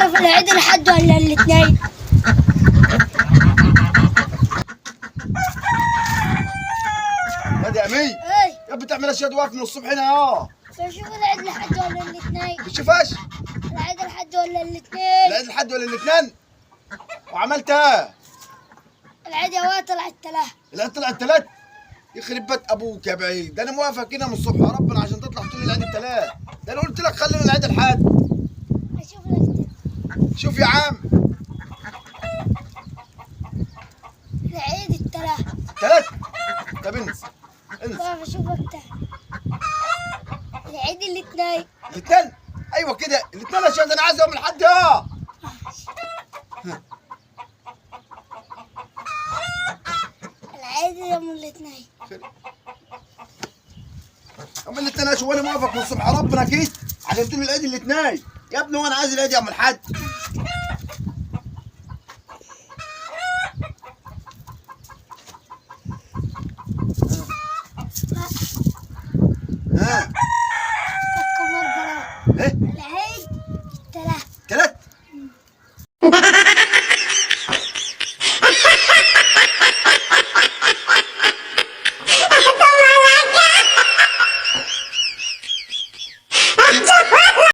بقى في العيد الحد ولا الاثنين؟ نادي امي ايه يا بتعمل اشياء واقف من الصبح هنا اه. بشوف العيد الحد ولا الاثنين؟ بتشوفهاش؟ العيد الحد ولا الاثنين؟ العيد الحد ولا الاثنين؟ وعملت ايه؟ العيد يا واد طلعت ثلاثة. العيد طلع الثلاث؟ يخرب بيت ابوك يا بعيد، ده انا موافق هنا من الصبح يا ربنا عشان تطلع تقول لي العيد الثلاث، ده انا قلت لك خلينا العيد الحد. اشوف لك شوف يا عم العيد الثلاث. ثلاث. طب انسى انسى. بقى بشوف لك تاني العيد الاثنين. الاثنين؟ ايوه كده الاثنين يا شيخ، ده انا عايز يوم الحد اه. العيد يوم الاثنين. يوم الاثنين اشوف انا موافق من الصبح يا ربنا اكيد عشان تقول لي العيد الاثنين يا ابني، وانا عايز العيد يوم الحد. ها كم مرة ايه؟ العيد